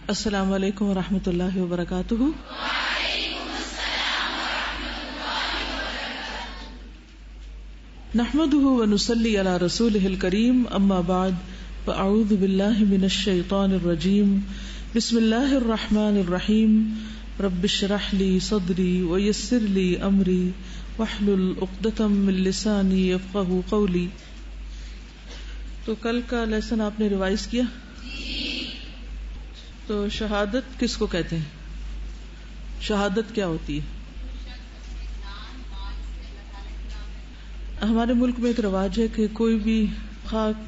السلام علیکم ورحمۃ اللہ وبرکاتہ. نحمده ونصلي على رسوله الكريم اما بعد فاعوذ بالله من الشيطان الرجيم بسم الله الرحمن الرحيم رب اشرح لي صدري ويسر لي امري واحلل عقدة من لساني يفقهوا قولي. تو کل کا لیسن آپ نے ریوائز کیا؟ تو شہادت کس کو کہتے ہیں؟ شہادت کیا ہوتی ہے؟ ہمارے ملک میں ایک رواج ہے کہ کوئی بھی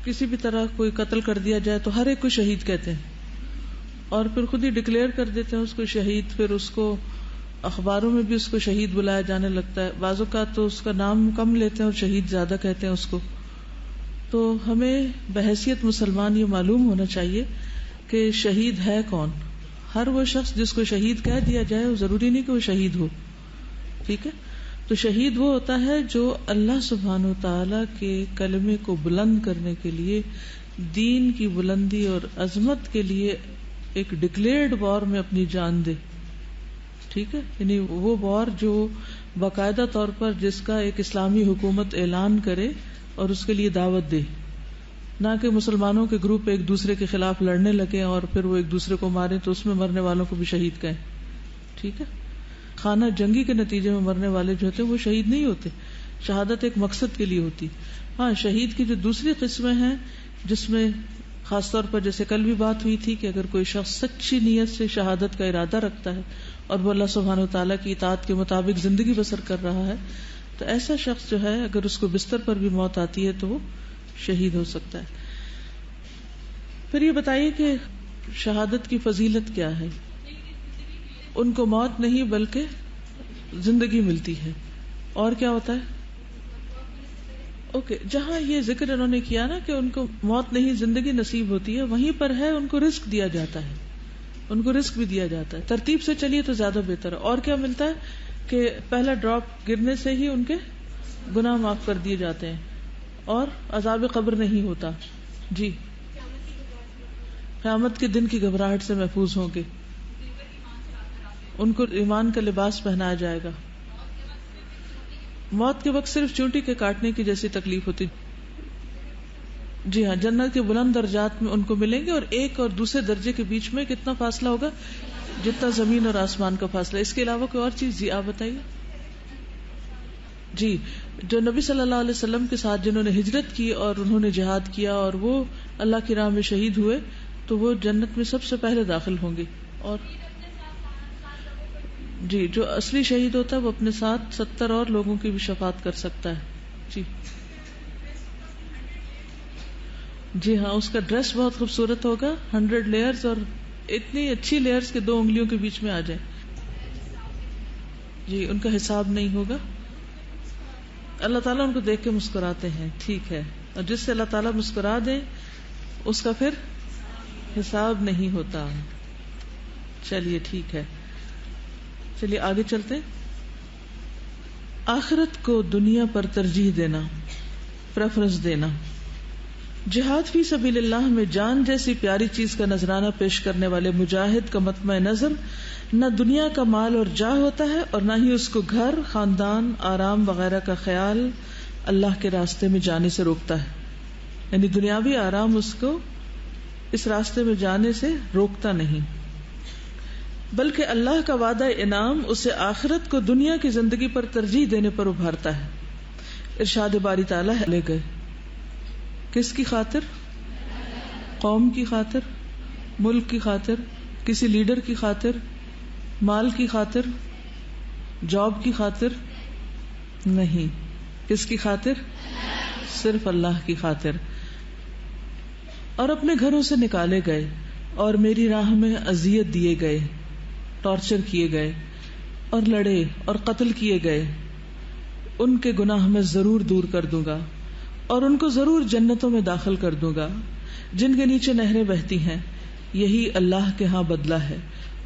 کسی بھی طرح کوئی قتل کر دیا جائے تو ہر ایک کو شہید کہتے ہیں اور پھر خود ہی ڈکلیئر کر دیتے ہیں اس کو شہید. پھر اس کو اخباروں میں بھی اس کو شہید بلایا جانے لگتا ہے. بعض اوقات تو اس کا نام کم لیتے ہیں اور شہید زیادہ کہتے ہیں اس کو. تو ہمیں بحیثیت مسلمان یہ معلوم ہونا چاہیے کہ شہید ہے کون. ہر وہ شخص جس کو شہید کہہ دیا جائے وہ ضروری نہیں کہ وہ شہید ہو. ٹھیک ہے؟ تو شہید وہ ہوتا ہے جو اللہ سبحانہ وتعالی کے کلمے کو بلند کرنے کے لیے، دین کی بلندی اور عظمت کے لیے ایک ڈکلیئرڈ وار میں اپنی جان دے. ٹھیک ہے؟ یعنی وہ وار جو باقاعدہ طور پر جس کا ایک اسلامی حکومت اعلان کرے اور اس کے لیے دعوت دے، نہ کہ مسلمانوں کے گروپ ایک دوسرے کے خلاف لڑنے لگے اور پھر وہ ایک دوسرے کو مارے تو اس میں مرنے والوں کو بھی شہید کہیں. ٹھیک ہے؟ خانہ جنگی کے نتیجے میں مرنے والے جو ہوتے ہیں وہ شہید نہیں ہوتے. شہادت ایک مقصد کے لیے ہوتی. ہاں، شہید کی جو دوسری قسمیں ہیں جس میں خاص طور پر جیسے کل بھی بات ہوئی تھی کہ اگر کوئی شخص سچی نیت سے شہادت کا ارادہ رکھتا ہے اور وہ اللہ سبحانہ وتعالیٰ کی اطاعت کے مطابق زندگی بسر کر رہا ہے تو ایسا شخص جو ہے اگر اس کو بستر پر بھی موت آتی ہے تو وہ شہید ہو سکتا ہے. پھر یہ بتائیے کہ شہادت کی فضیلت کیا ہے؟ ان کو موت نہیں بلکہ زندگی ملتی ہے. اور کیا ہوتا ہے؟ اوکے، جہاں یہ ذکر انہوں نے کیا نا کہ ان کو موت نہیں زندگی نصیب ہوتی ہے، وہیں پر ہے ان کو رزق دیا جاتا ہے. ان کو رزق بھی دیا جاتا ہے. ترتیب سے چلیے تو زیادہ بہتر ہے. اور کیا ملتا ہے کہ پہلا ڈراپ گرنے سے ہی ان کے گناہ معاف کر دیے جاتے ہیں اور عذاب قبر نہیں ہوتا. جی، قیامت کے دن کی گھبراہٹ سے محفوظ ہوں گے. ان کو ایمان کا لباس پہنایا جائے گا. موت کے وقت صرف چونٹی کے کاٹنے کی جیسی تکلیف ہوتی. جی ہاں، جنت کے بلند درجات میں ان کو ملیں گے اور ایک اور دوسرے درجے کے بیچ میں کتنا فاصلہ ہوگا؟ جتنا زمین اور آسمان کا فاصلہ. اس کے علاوہ کوئی اور چیز؟ جی آپ بتائیے. جی، جو نبی صلی اللہ علیہ وسلم کے ساتھ جنہوں نے ہجرت کی اور انہوں نے جہاد کیا اور وہ اللہ کی راہ میں شہید ہوئے تو وہ جنت میں سب سے پہلے داخل ہوں گے. اور جی، جو اصلی شہید ہوتا ہے وہ اپنے ساتھ 70 اور لوگوں کی بھی شفاعت کر سکتا ہے. جی جی ہاں، اس کا ڈریس بہت خوبصورت ہوگا، 100 لیئرز اور اتنی اچھی لیئرز کے 2 انگلیوں کے بیچ میں آ جائے. جی، ان کا حساب نہیں ہوگا. اللہ تعالیٰ ان کو دیکھ کے مسکراتے ہیں. ٹھیک ہے، اور جس سے اللہ تعالیٰ مسکرا دے اس کا پھر حساب نہیں ہوتا. چلیے ٹھیک ہے، چلیے آگے چلتے ہیں. آخرت کو دنیا پر ترجیح دینا، پریفرنس دینا. جہاد فی سبیل اللہ میں جان جیسی پیاری چیز کا نذرانہ پیش کرنے والے مجاہد کا مطمع نظر نہ دنیا کا مال اور جاہ ہوتا ہے اور نہ ہی اس کو گھر، خاندان، آرام وغیرہ کا خیال اللہ کے راستے میں جانے سے روکتا ہے. یعنی دنیاوی آرام اس کو اس راستے میں جانے سے روکتا نہیں، بلکہ اللہ کا وعدہ انعام اسے آخرت کو دنیا کی زندگی پر ترجیح دینے پر ابھارتا ہے. ارشاد باری تعالیٰ لے گئے کس کی خاطر؟ قوم کی خاطر، ملک کی خاطر، کسی لیڈر کی خاطر، مال کی خاطر، جاب کی خاطر نہیں. کس کی خاطر؟ صرف اللہ کی خاطر. اور اپنے گھروں سے نکالے گئے اور میری راہ میں اذیت دیے گئے، ٹارچر کیے گئے اور لڑے اور قتل کیے گئے، ان کے گناہ میں ضرور دور کر دوں گا اور ان کو ضرور جنتوں میں داخل کر دوں گا جن کے نیچے نہریں بہتی ہیں. یہی اللہ کے ہاں بدلہ ہے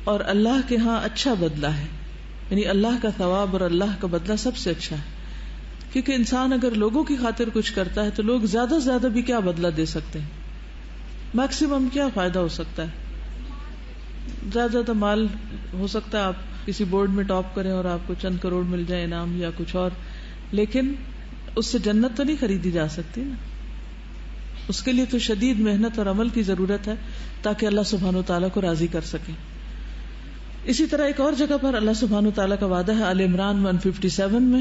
اور اللہ کے ہاں اچھا بدلہ ہے. یعنی اللہ کا ثواب اور اللہ کا بدلہ سب سے اچھا ہے. کیونکہ انسان اگر لوگوں کی خاطر کچھ کرتا ہے تو لوگ زیادہ سے زیادہ بھی کیا بدلہ دے سکتے ہیں؟ میکسیمم کیا فائدہ ہو سکتا ہے؟ زیادہ زیادہ مال ہو سکتا ہے آپ کسی بورڈ میں ٹاپ کریں اور آپ کو چند کروڑ مل جائے انعام یا کچھ اور، لیکن اس سے جنت تو نہیں خریدی جا سکتی نا. اس کے لیے تو شدید محنت اور عمل کی ضرورت ہے تاکہ اللہ سبحانہ و تعالیٰ کو راضی کر سکے. اسی طرح ایک اور جگہ پر اللہ سبحانہ و تعالیٰ کا وعدہ ہے آل عمران 157 میں،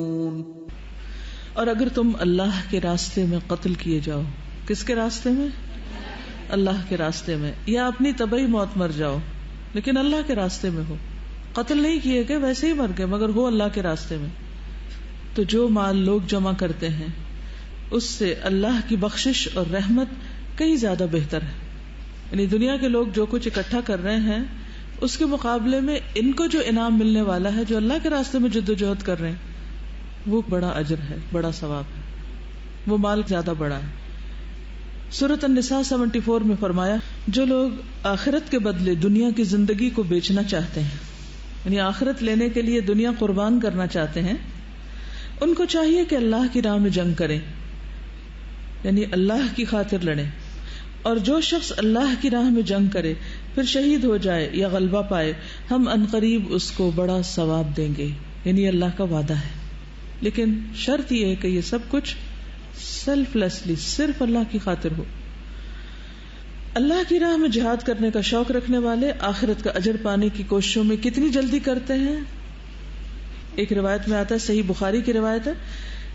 اور اگر تم اللہ کے راستے میں قتل کیے جاؤ. کس کے راستے میں؟ اللہ کے راستے میں. یا اپنی طبعی موت مر جاؤ لیکن اللہ کے راستے میں ہو، قتل نہیں کیے گئے، ویسے ہی مر گئے مگر ہو اللہ کے راستے میں، تو جو مال لوگ جمع کرتے ہیں اس سے اللہ کی بخشش اور رحمت کئی زیادہ بہتر ہے. یعنی دنیا کے لوگ جو کچھ اکٹھا کر رہے ہیں اس کے مقابلے میں ان کو جو انعام ملنے والا ہے، جو اللہ کے راستے میں جد و جہد کر رہے ہیں، وہ بڑا اجر ہے، بڑا ثواب ہے، وہ مال زیادہ بڑا ہے. سورۃ النساء 74 میں فرمایا جو لوگ آخرت کے بدلے دنیا کی زندگی کو بیچنا چاہتے ہیں، یعنی آخرت لینے کے لیے دنیا قربان کرنا چاہتے ہیں، ان کو چاہیے کہ اللہ کی راہ میں جنگ کریں، یعنی اللہ کی خاطر لڑیں. اور جو شخص اللہ کی راہ میں جنگ کرے پھر شہید ہو جائے یا غلبہ پائے، ہم عنقریب اس کو بڑا ثواب دیں گے. یعنی اللہ کا وعدہ ہے، لیکن شرط یہ ہے کہ یہ سب کچھ سیلف لیسلی صرف اللہ کی خاطر ہو. اللہ کی راہ میں جہاد کرنے کا شوق رکھنے والے آخرت کا اجر پانے کی کوششوں میں کتنی جلدی کرتے ہیں. ایک روایت میں آتا ہے، صحیح بخاری کی روایت ہے،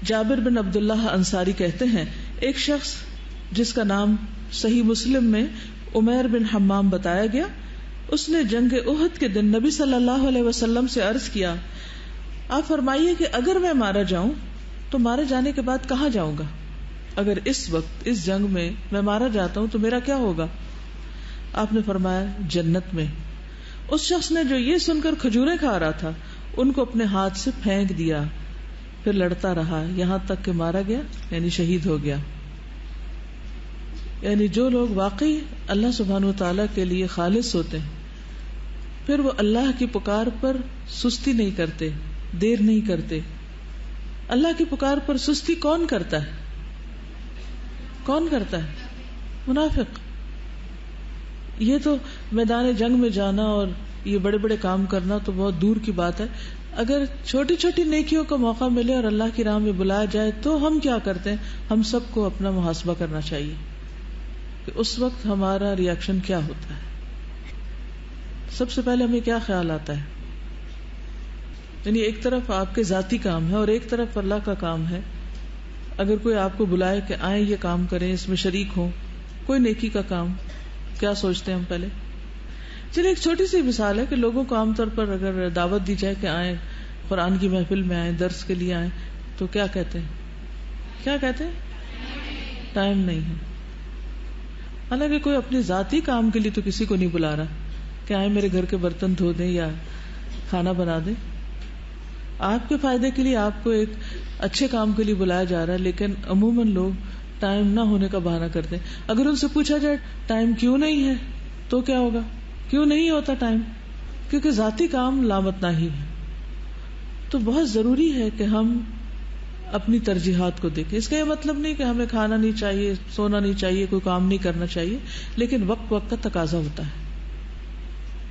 جابر بن عبداللہ انصاری کہتے ہیں ایک شخص جس کا نام صحیح مسلم میں عمیر بن حمام بتایا گیا، اس نے جنگ احد کے دن نبی صلی اللہ علیہ وسلم سے عرض کیا، آپ فرمائیے کہ اگر میں مارا جاؤں تو مارے جانے کے بعد کہاں جاؤں گا؟ اگر اس وقت اس جنگ میں مارا جاتا ہوں تو میرا کیا ہوگا؟ آپ نے فرمایا جنت میں. اس شخص نے جو یہ سن کر کھجوریں کھا رہا تھا ان کو اپنے ہاتھ سے پھینک دیا، پھر لڑتا رہا یہاں تک کہ مارا گیا، یعنی شہید ہو گیا. یعنی جو لوگ واقعی اللہ سبحانہ وتعالیٰ کے لیے خالص ہوتے ہیں پھر وہ اللہ کی پکار پر سستی نہیں کرتے، دیر نہیں کرتے. اللہ کی پکار پر سستی کون کرتا ہے؟ کون کرتا ہے؟ منافق. یہ تو میدان جنگ میں جانا اور یہ بڑے بڑے کام کرنا تو بہت دور کی بات ہے. اگر چھوٹی چھوٹی نیکیوں کا موقع ملے اور اللہ کی راہ میں بلایا جائے تو ہم کیا کرتے ہیں؟ ہم سب کو اپنا محاسبہ کرنا چاہیے کہ اس وقت ہمارا ری ایکشن کیا ہوتا ہے. سب سے پہلے ہمیں کیا خیال آتا ہے؟ یعنی ایک طرف آپ کے ذاتی کام ہے اور ایک طرف اللہ کا کام ہے. اگر کوئی آپ کو بلائے کہ آئیں یہ کام کریں، اس میں شریک ہوں، کوئی نیکی کا کام، کیا سوچتے ہیں ہم پہلے؟ چلیے ایک چھوٹی سی مثال ہے کہ لوگوں کو عام طور پر اگر دعوت دی جائے کہ آئیں قرآن کی محفل میں آئیں، درس کے لیے آئیں، تو کیا کہتے ہیں؟ کیا کہتے ہیں؟ ٹائم نہیں ہے. حالانکہ کوئی اپنے ذاتی کام کے لیے تو کسی کو نہیں بلا رہا کہ آئیں میرے گھر کے برتن دھو دیں یا کھانا بنا دیں. آپ کے فائدے کے لیے آپ کو ایک اچھے کام کے لیے بلایا جا رہا ہے، لیکن عموماً لوگ ٹائم نہ ہونے کا بہانہ کرتے ہیں. اگر ان سے پوچھا جائے ٹائم کیوں نہیں ہے تو کیا ہوگا؟ کیوں نہیں ہوتا ٹائم؟ کیونکہ ذاتی کام لامت نہیں ہے. تو بہت ضروری ہے کہ ہم اپنی ترجیحات کو دیکھیں. اس کا یہ مطلب نہیں کہ ہمیں کھانا نہیں چاہیے، سونا نہیں چاہیے، کوئی کام نہیں کرنا چاہیے، لیکن وقت وقت کا تقاضا ہوتا ہے.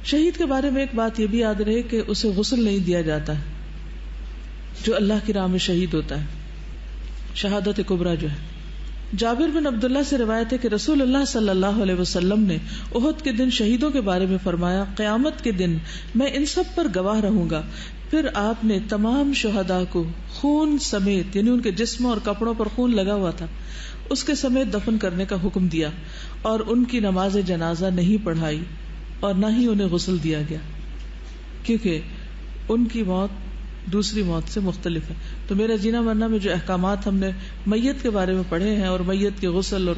شہید کے بارے میں ایک بات یہ بھی یاد رہے کہ اسے غسل نہیں دیا جاتا ہے جو اللہ کی راہ میں شہید ہوتا ہے، شہادت کبریٰ جو ہے. جابر بن عبداللہ سے روایت ہے کہ رسول اللہ صلی اللہ علیہ وسلم نے احد کے دن شہیدوں کے بارے میں فرمایا، قیامت کے دن میں ان سب پر گواہ رہوں گا. پھر آپ نے تمام شہداء کو خون سمیت، یعنی ان کے جسم اور کپڑوں پر خون لگا ہوا تھا، اس کے سمیت دفن کرنے کا حکم دیا اور ان کی نماز جنازہ نہیں پڑھائی اور نہ ہی انہیں غسل دیا گیا، کیونکہ ان کی موت دوسری موت سے مختلف ہے. تو میرا جینا مرنا میں جو احکامات ہم نے میت کے بارے میں پڑھے ہیں اور میت کے غسل اور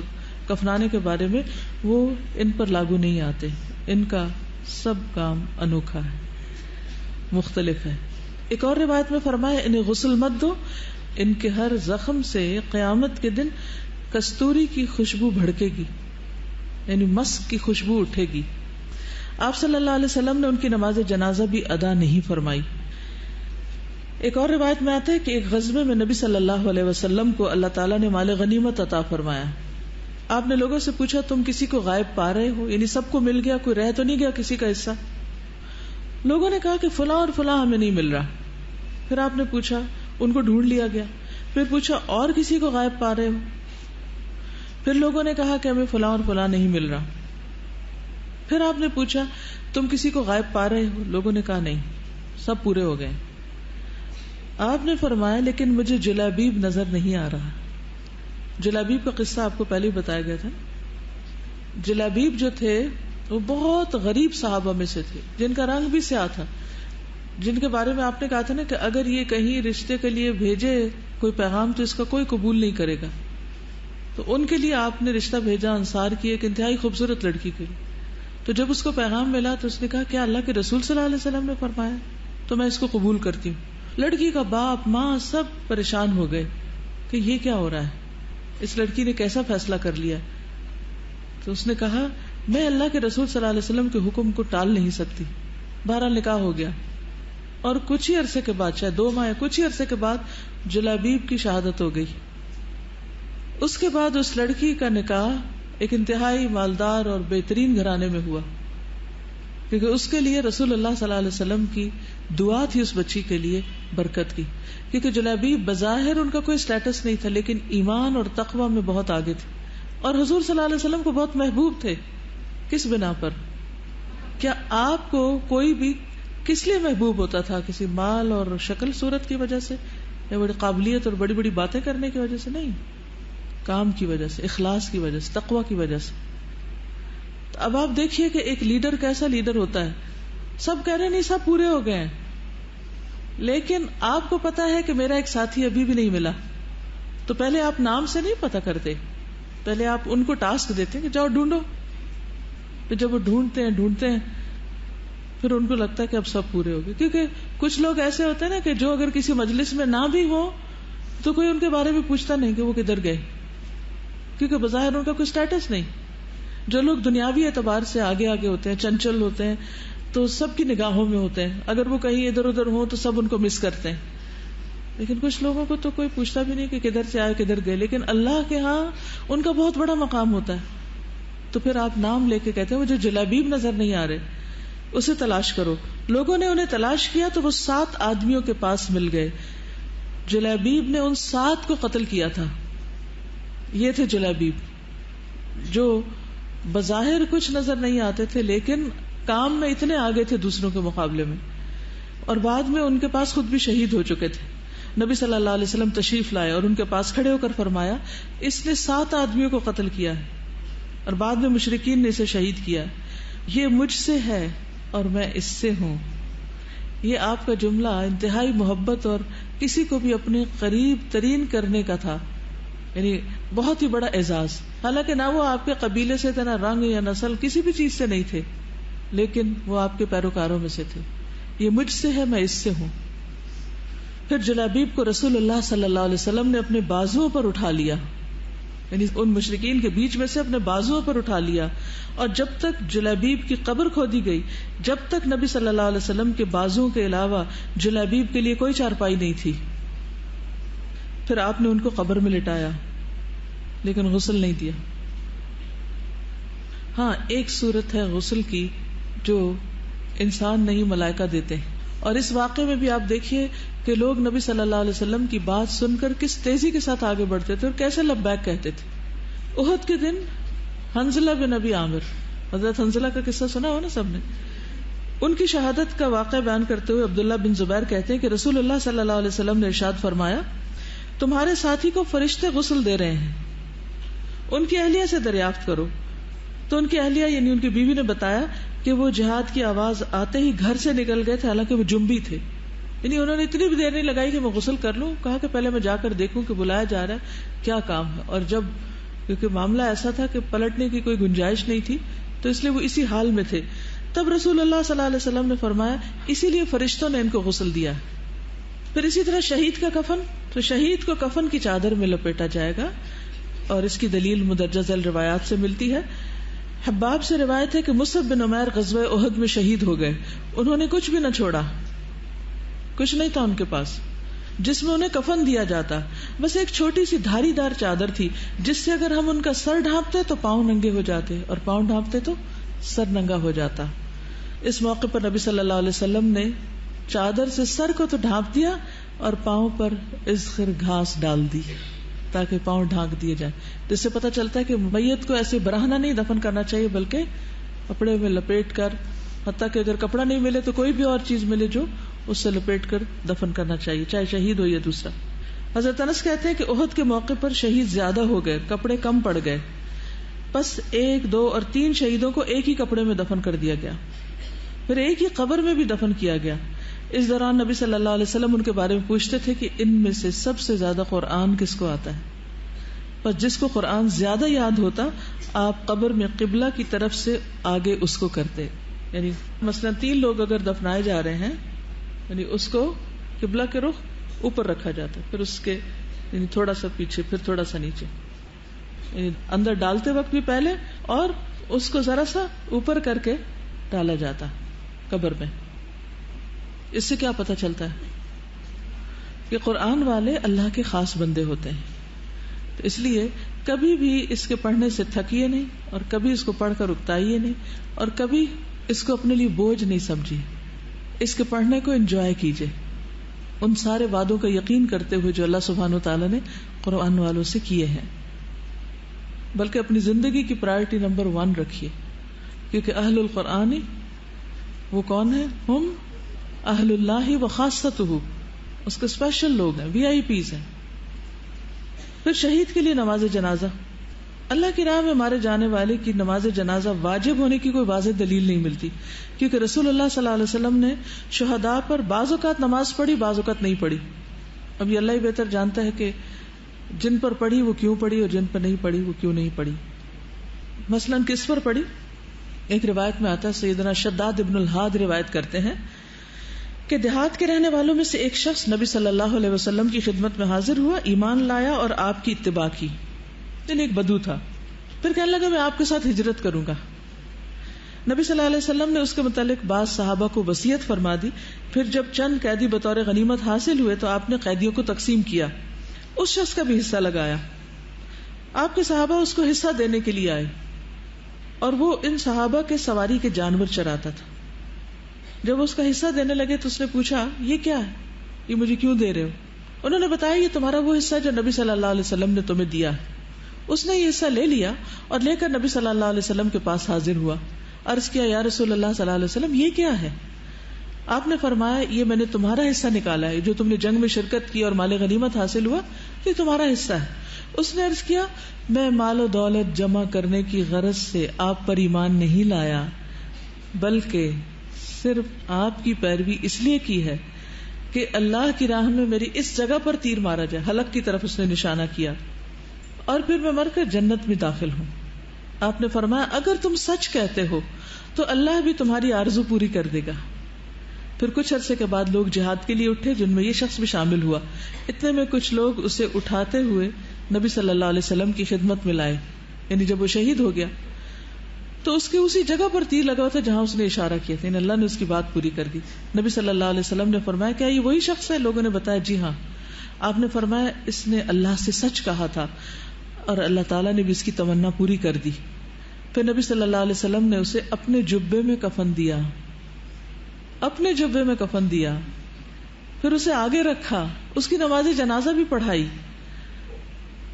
کفنانے کے بارے میں، وہ ان پر لاگو نہیں آتے. ان کا سب کام انوکھا ہے، مختلف ہے. ایک اور روایت میں فرمایا انہیں غسل مت دو، ان کے ہر زخم سے قیامت کے دن کستوری کی خوشبو بھڑکے گی، یعنی مسک کی خوشبو اٹھے گی. آپ صلی اللہ علیہ وسلم نے ان کی نماز جنازہ بھی ادا نہیں فرمائی. ایک اور روایت میں آتا ہے کہ ایک غزوے میں نبی صلی اللہ علیہ وسلم کو اللہ تعالیٰ نے مال غنیمت عطا فرمایا. آپ نے لوگوں سے پوچھا تم کسی کو غائب پا رہے ہو؟ یعنی سب کو مل گیا، کوئی رہ تو نہیں گیا کسی کا حصہ؟ لوگوں نے کہا کہ فلاں اور فلاں ہمیں نہیں مل رہا. پھر آپ نے پوچھا, ان کو ڈھونڈ لیا گیا. پھر پوچھا اور کسی کو غائب پا رہے ہو؟ پھر لوگوں نے کہا کہ ہمیں فلاں اور فلاں نہیں مل رہا. پھر آپ نے پوچھا تم کسی کو غائب پا رہے ہو؟ لوگوں نے کہا نہیں, سب پورے ہو گئے. آپ نے فرمایا لیکن مجھے جلابیب نظر نہیں آ رہا. جلابیب کا قصہ آپ کو پہلے ہی بتایا گیا تھا. جلابیب جو تھے وہ بہت غریب صحابہ میں سے تھے, جن کا رنگ بھی سیاہ تھا, جن کے بارے میں آپ نے کہا تھا نا کہ اگر یہ کہیں رشتے کے لیے بھیجے کوئی پیغام تو اس کا کوئی قبول نہیں کرے گا. تو ان کے لیے آپ نے رشتہ بھیجا انصار کی ایک انتہائی خوبصورت لڑکی کے لیے. تو جب اس کو پیغام ملا تو اس نے کہا کیا اللہ کے رسول صلی اللہ علیہ وسلم نے فرمایا تو میں اس کو قبول کرتی ہوں. لڑکی کا باپ ماں سب پریشان ہو گئے کہ یہ کیا ہو رہا ہے, اس لڑکی نے کیسا فیصلہ کر لیا. تو اس نے کہا میں اللہ کے رسول صلی اللہ علیہ وسلم کے حکم کو ٹال نہیں سکتی. بہرحال نکاح ہو گیا, اور کچھ ہی عرصے کے بعد, شاید 2 ماہ یا کچھ ہی عرصے کے بعد جلابیب کی شہادت ہو گئی. اس کے بعد اس لڑکی کا نکاح ایک انتہائی مالدار اور بہترین گھرانے میں ہوا, کیونکہ اس کے لیے رسول اللہ صلی اللہ علیہ وسلم کی دعا تھی اس بچی کے لیے برکت کی. کیونکہ جلابیب بظاہر ان کا کوئی سٹیٹس نہیں تھا, لیکن ایمان اور تقوی میں بہت آگے تھے, اور حضور صلی اللہ علیہ وسلم کو بہت محبوب تھے. کس بنا پر؟ کیا آپ کو کوئی بھی کس لیے محبوب ہوتا تھا؟ کسی مال اور شکل صورت کی وجہ سے, یا بڑی قابلیت اور بڑی بڑی باتیں کرنے کی وجہ سے؟ نہیں, کام کی وجہ سے, اخلاص کی وجہ سے, تقوی کی وجہ سے. تو اب آپ دیکھیے کہ ایک لیڈر کیسا لیڈر ہوتا ہے. سب کہہ رہے نہیں سب پورے ہو گئے ہیں, لیکن آپ کو پتا ہے کہ میرا ایک ساتھی ابھی بھی نہیں ملا, تو پہلے آپ نام سے نہیں پتا کرتے, پہلے آپ ان کو ٹاسک دیتے ہیں کہ جاؤ ڈھونڈو. پھر جب وہ ڈھونڈتے ہیں پھر ان کو لگتا ہے کہ اب سب پورے ہو گئے. کیونکہ کچھ لوگ ایسے ہوتے ہیں نا کہ جو اگر کسی مجلس میں نہ بھی ہو تو کوئی ان کے بارے میں پوچھتا نہیں کہ وہ کدھر گئے, کیونکہ بظاہر ان کا کوئی سٹیٹس نہیں. جو لوگ دنیاوی اعتبار سے آگے ہوتے ہیں, چنچل ہوتے ہیں, تو سب کی نگاہوں میں ہوتے ہیں. اگر وہ کہیں ادھر ادھر ہوں تو سب ان کو مس کرتے ہیں. لیکن کچھ لوگوں کو تو کوئی پوچھتا بھی نہیں کہ کدھر سے آئے کدھر گئے, لیکن اللہ کے ہاں ان کا بہت بڑا مقام ہوتا ہے. تو پھر آپ نام لے کے کہتے ہیں مجھے جلابیب نظر نہیں آ رہے, اسے تلاش کرو. لوگوں نے انہیں تلاش کیا تو وہ 7 آدمیوں کے پاس مل گئے. جلابیب نے ان 7 کو قتل کیا تھا. یہ تھے جلابیب جو بظاہر کچھ نظر نہیں آتے تھے, لیکن کام میں اتنے آگے تھے دوسروں کے مقابلے میں, اور بعد میں ان کے پاس خود بھی شہید ہو چکے تھے. نبی صلی اللہ علیہ وسلم تشریف لائے اور ان کے پاس کھڑے ہو کر فرمایا اس نے 7 آدمیوں کو قتل کیا ہے, اور بعد میں مشرکین نے اسے شہید کیا. یہ مجھ سے ہے اور میں اس سے ہوں. یہ آپ کا جملہ انتہائی محبت اور کسی کو بھی اپنے قریب ترین کرنے کا تھا, یعنی بہت ہی بڑا اعزاز. حالانکہ نہ وہ آپ کے قبیلے سے تھے, نہ رنگ یا نسل, کسی بھی چیز سے نہیں تھے, لیکن وہ آپ کے پیروکاروں میں سے تھے. یہ مجھ سے ہے میں اس سے ہوں. پھر جلابیب کو رسول اللہ صلی اللہ علیہ وسلم نے اپنے بازوؤں پر اٹھا لیا, یعنی ان مشرکین کے بیچ میں سے اپنے بازوؤں پر اٹھا لیا, اور جب تک جلابیب کی قبر کھودی گئی, جب تک نبی صلی اللہ علیہ وسلم کے بازوؤں کے علاوہ جلابیب کے لیے کوئی چارپائی نہیں تھی. پھر آپ نے ان کو قبر میں لٹایا, لیکن غسل نہیں دیا. ہاں, ایک صورت ہے غسل کی جو انسان نہیں ملائکہ دیتے ہیں, اور اس واقعے میں بھی آپ دیکھیے کہ لوگ نبی صلی اللہ علیہ وسلم کی بات سن کر کس تیزی کے ساتھ آگے بڑھتے تھے اور کیسے لبیک کہتے تھے. احد کے دن حنزلہ بن ابی عامر, حضرت حنزلہ کا قصہ سنا ہو نا سب نے, ان کی شہادت کا واقعہ بیان کرتے ہوئے عبداللہ بن زبیر کہتے ہیں کہ رسول اللہ صلی اللہ علیہ وسلم نے ارشاد فرمایا تمہارے ساتھی کو فرشتے غسل دے رہے ہیں, ان کی اہلیہ سے دریافت کرو. تو ان کی اہلیہ یعنی ان کی بیوی نے بتایا کہ وہ جہاد کی آواز آتے ہی گھر سے نکل گئے تھے, حالانکہ وہ جنبی تھے. یعنی انہوں نے اتنی بھی دیر نہیں لگائی کہ میں غسل کر لوں, کہا کہ پہلے میں جا کر دیکھوں کہ بلایا جا رہا ہے کیا کام ہے. اور جب کیونکہ معاملہ ایسا تھا کہ پلٹنے کی کوئی گنجائش نہیں تھی, تو اس لیے وہ اسی حال میں تھے. تب رسول اللہ صلی اللہ علیہ وسلم نے فرمایا اسی لیے فرشتوں نے ان کو غسل دیا. پھر اسی طرح شہید کا کفن, تو شہید کو کفن کی چادر میں لپیٹا جائے گا, اور اس کی دلیل مدرجہ ذیل روایات سے ملتی ہے. حباب سے روایت ہے کہ مصعب بن عمیر غزوہ احد میں شہید ہو گئے. انہوں نے کچھ بھی نہ چھوڑا, کچھ نہیں تھا ان کے پاس جس میں انہیں کفن دیا جاتا, بس ایک چھوٹی سی دھاری دار چادر تھی جس سے اگر ہم ان کا سر ڈھانپتے تو پاؤں ننگے ہو جاتے, اور پاؤں ڈھانپتے تو سر ننگا ہو جاتا. اس موقع پر نبی صلی اللہ علیہ وسلم نے چادر سے سر کو تو ڈھانپ دیا اور پاؤں پر اذخر گھاس ڈال دی تاکہ پاؤں ڈھانک دیے جائیں. جس سے پتہ چلتا ہے کہ میت کو ایسے برہنہ نہیں دفن کرنا چاہیے بلکہ کپڑے میں لپیٹ کر، حتیٰ کہ اگر کپڑا نہیں ملے تو کوئی بھی اور چیز ملے جو اس سے لپیٹ کر دفن کرنا چاہیے، چاہے شہید ہو یا دوسرا. حضرت انس کہتے ہیں کہ احد کے موقع پر شہید زیادہ ہو گئے، کپڑے کم پڑ گئے، بس 1، 2 اور 3 شہیدوں کو ایک ہی کپڑے میں دفن کر دیا گیا، پھر ایک ہی قبر میں بھی دفن کیا گیا. اس دوران نبی صلی اللہ علیہ وسلم ان کے بارے میں پوچھتے تھے کہ ان میں سے سب سے زیادہ قرآن کس کو آتا ہے؟ بس جس کو قرآن زیادہ یاد ہوتا آپ قبر میں قبلہ کی طرف سے آگے اس کو کرتے. یعنی مثلا 3 لوگ اگر دفنائے جا رہے ہیں، یعنی اس کو قبلہ کے رخ اوپر رکھا جاتا ہے، پھر اس کے یعنی تھوڑا سا پیچھے، پھر تھوڑا سا نیچے، یعنی اندر ڈالتے وقت بھی پہلے اور اس کو ذرا سا اوپر کر کے ڈالا جاتا قبر میں. اس سے کیا پتہ چلتا ہے کہ قرآن والے اللہ کے خاص بندے ہوتے ہیں. تو اس لیے کبھی بھی اس کے پڑھنے سے تھکیے نہیں، اور کبھی اس کو پڑھ کر اکتائیے نہیں، اور کبھی اس کو اپنے لیے بوجھ نہیں سمجھیے. اس کے پڑھنے کو انجوائے کیجیے، ان سارے وعدوں کا یقین کرتے ہوئے جو اللہ سبحانہ وتعالی نے قرآن والوں سے کیے ہیں. بلکہ اپنی زندگی کی پرائرٹی نمبر 1 رکھیے، کیونکہ اہل القرآن وہ کون ہے؟ ہم اہل اللہ و خاصتہ، اس کے اسپیشل لوگ ہیں، VIPs ہیں. پھر شہید کے لیے نماز جنازہ. اللہ کی راہ میں مارے جانے والے کی نماز جنازہ واجب ہونے کی کوئی واضح دلیل نہیں ملتی، کیونکہ رسول اللہ صلی اللہ علیہ وسلم نے شہداء پر بعض اوقات نماز پڑھی، بعض اوقات نہیں پڑھی. اب یہ اللہ ہی بہتر جانتا ہے کہ جن پر پڑھی وہ کیوں پڑھی اور جن پر نہیں پڑھی وہ کیوں نہیں پڑھی. مثلاً کس پر پڑھی؟ ایک روایت میں آتا ہے، سیدنا شداد ابن الحاد روایت کرتے ہیں کہ دیہات کے رہنے والوں میں سے ایک شخص نبی صلی اللہ علیہ وسلم کی خدمت میں حاضر ہوا، ایمان لایا اور آپ کی اتباع کی. یعنی ایک بدو تھا. پھر کہنے لگا میں آپ کے ساتھ ہجرت کروں گا. نبی صلی اللہ علیہ وسلم نے اس کے متعلق بعض صحابہ کو وصیت فرما دی. پھر جب چند قیدی بطور غنیمت حاصل ہوئے تو آپ نے قیدیوں کو تقسیم کیا، اس شخص کا بھی حصہ لگایا. آپ کے صحابہ اس کو حصہ دینے کے لیے آئے اور وہ ان صحابہ کے سواری کے جانور چراتا تھا. جب اس کا حصہ دینے لگے تو اس نے پوچھا یہ کیا ہے، یہ مجھے کیوں دے رہے ہو؟ انہوں نے بتایا یہ تمہارا وہ حصہ جو نبی صلی اللہ علیہ وسلم نے تمہیں دیا ہے. اس نے یہ حصہ لے لیا اور لے کر نبی صلی اللہ علیہ وسلم کے پاس حاضر ہوا. عرض کیا یا رسول اللہ صلی اللہ علیہ وسلم یہ کیا ہے؟ آپ نے فرمایا یہ میں نے تمہارا حصہ نکالا ہے، جو تم نے جنگ میں شرکت کی اور مال غنیمت حاصل ہوا یہ تمہارا حصہ ہے. اس نے عرض کیا میں مال و دولت جمع کرنے کی غرض سے آپ پر ایمان نہیں لایا، بلکہ صرف آپ کی پیروی اس لیے کی ہے کہ اللہ کی راہ میں میری اس جگہ پر تیر مارا جائے. حلق کی طرف اس نے نشانہ کیا، اور پھر میں مر کر جنت میں داخل ہوں. آپ نے فرمایا اگر تم سچ کہتے ہو تو اللہ بھی تمہاری آرزو پوری کر دے گا. پھر کچھ عرصے کے بعد لوگ جہاد کے لیے اٹھے جن میں یہ شخص بھی شامل ہوا. اتنے میں کچھ لوگ اسے اٹھاتے ہوئے نبی صلی اللہ علیہ وسلم کی خدمت میں لائے. یعنی جب وہ شہید ہو گیا تو اس کی اسی جگہ پر تیر لگا تھا جہاں اس نے اشارہ کیا تھا. یعنی اللہ نے اس کی بات پوری کر دی. نبی صلی اللہ علیہ وسلم نے فرمایا کیا یہ وہی شخص ہے؟ لوگوں نے بتایا جی ہاں. آپ نے فرمایا اس نے اللہ سے سچ کہا تھا اور اللہ تعالیٰ نے بھی اس کی تمنا پوری کر دی. پھر نبی صلی اللہ علیہ وسلم نے اسے اپنے جبے میں کفن دیا، اپنے جبے میں کفن دیا. پھر اسے آگے رکھا، اس کی نماز جنازہ بھی پڑھائی.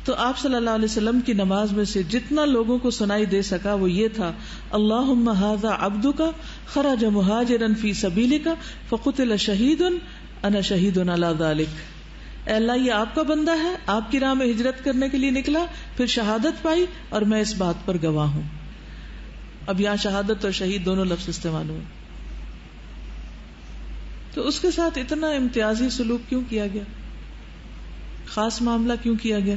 تو آپ صلی اللہ علیہ وسلم کی نماز میں سے جتنا لوگوں کو سنائی دے سکا وہ یہ تھا اللہم ھذا عبدک خرج مہاجرا فی سبیلک فقتل شہید انا شہید علی ذلک. اے اللہ یہ آپ کا بندہ ہے، آپ کی راہ میں ہجرت کرنے کے لیے نکلا، پھر شہادت پائی اور میں اس بات پر گواہ ہوں. اب یہاں شہادت اور شہید دونوں لفظ استعمال ہوئے. تو اس کے ساتھ اتنا امتیازی سلوک کیوں کیا گیا؟ خاص معاملہ کیوں کیا گیا؟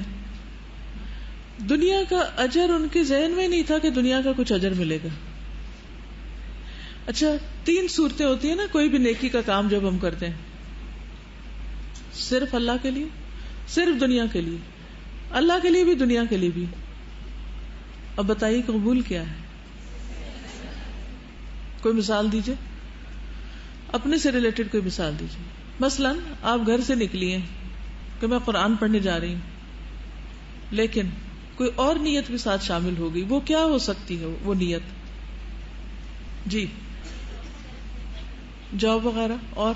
دنیا کا اجر ان کے ذہن میں نہیں تھا کہ دنیا کا کچھ اجر ملے گا. اچھا 3 صورتیں ہوتی ہیں نا کوئی بھی نیکی کا کام جب ہم کرتے ہیں، صرف اللہ کے لیے، صرف دنیا کے لیے، اللہ کے لیے بھی دنیا کے لیے بھی. اب بتائیے قبول کیا ہے؟ کوئی مثال دیجئے، اپنے سے ریلیٹڈ کوئی مثال دیجئے. مثلا آپ گھر سے نکلی ہیں کہ میں قرآن پڑھنے جا رہی ہوں، لیکن کوئی اور نیت بھی ساتھ شامل ہو گئی. وہ کیا ہو سکتی ہے وہ نیت؟ جی جاب وغیرہ. اور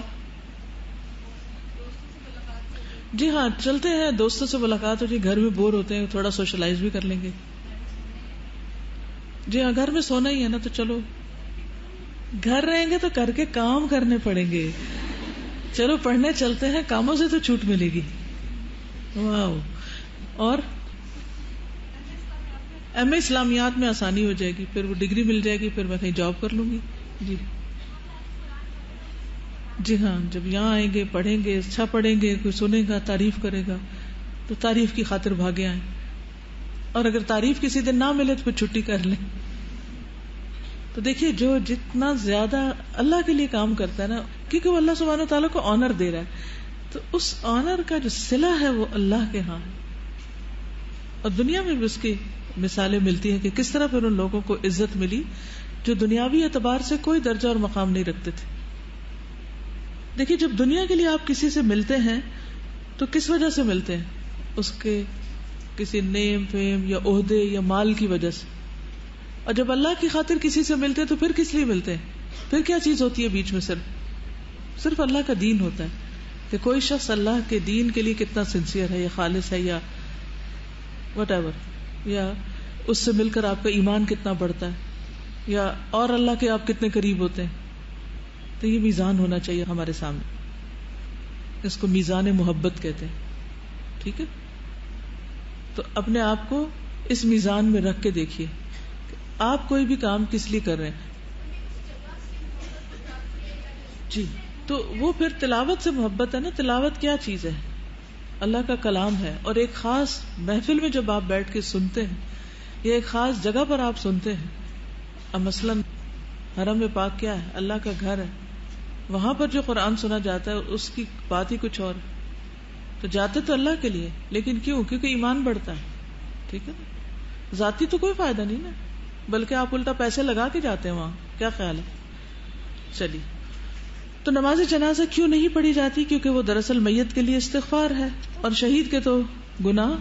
جی ہاں چلتے ہیں, دوستوں سے ملاقات ہو جی, گھر میں بور ہوتے ہیں تھوڑا سوشلائز بھی کر لیں گے. جی ہاں گھر میں سونا ہی ہے نا, تو چلو گھر رہیں گے تو کر کے کام کرنے پڑیں گے. چلو پڑھنے چلتے ہیں, کاموں سے تو چھوٹ ملے گی. واو. اور ایم اے اسلامیات میں آسانی ہو جائے گی, پھر وہ ڈگری مل جائے گی, پھر میں کہیں جاب کر لوں گی. جی جی ہاں, جب یہاں آئیں گے پڑھیں گے, اچھا پڑھیں گے, کوئی سنے گا تعریف کرے گا تو تعریف کی خاطر بھاگے آئیں, اور اگر تعریف کسی دن نہ ملے تو پھر چھٹی کر لیں. تو دیکھیے جو جتنا زیادہ اللہ کے لیے کام کرتا ہے نا, کیونکہ وہ اللہ سبحانہ وتعالیٰ کو آنر دے رہا ہے, تو اس آنر کا جو صلہ ہے وہ اللہ کے ہاں ہے. اور دنیا میں بھی اس کی مثالیں ملتی ہیں کہ کس طرح پھر ان لوگوں کو عزت ملی جو دنیاوی اعتبار سے کوئی درجہ اور مقام نہیں رکھتے تھے. دیکھیے جب دنیا کے لیے آپ کسی سے ملتے ہیں تو کس وجہ سے ملتے ہیں؟ اس کے کسی نیم فیم یا عہدے یا مال کی وجہ سے. اور جب اللہ کی خاطر کسی سے ملتے ہیں تو پھر کس لیے ملتے ہیں؟ پھر کیا چیز ہوتی ہے بیچ میں؟ صرف اللہ کا دین ہوتا ہے کہ کوئی شخص اللہ کے دین کے لیے کتنا سنسیئر ہے یا خالص ہے یا وٹ ایور, یا اس سے مل کر آپ کا ایمان کتنا بڑھتا ہے, یا اور اللہ کے آپ کتنے قریب ہوتے ہیں. تو یہ میزان ہونا چاہیے ہمارے سامنے, اس کو میزان محبت کہتے ہیں. ٹھیک ہے, تو اپنے آپ کو اس میزان میں رکھ کے دیکھیے کہ آپ کوئی بھی کام کس لیے کر رہے ہیں. جی تو وہ پھر تلاوت سے محبت ہے نا. تلاوت کیا چیز ہے؟ اللہ کا کلام ہے, اور ایک خاص محفل میں جب آپ بیٹھ کے سنتے ہیں یا ایک خاص جگہ پر آپ سنتے ہیں. اب مثلاً حرم پاک کیا ہے؟ اللہ کا گھر ہے. وہاں پر جو قرآن سنا جاتا ہے اس کی بات ہی کچھ اور. تو جاتے تو اللہ کے لیے, لیکن کیوں؟ کیونکہ ایمان بڑھتا ہے. ٹھیک ہے, ذاتی تو کوئی فائدہ نہیں نا, بلکہ آپ الٹا پیسے لگا کے جاتے ہیں وہاں. کیا خیال ہے؟ چلیے, تو نماز جنازہ کیوں نہیں پڑھی جاتی؟ کیونکہ وہ دراصل میت کے لیے استغفار ہے, اور شہید کے تو گناہ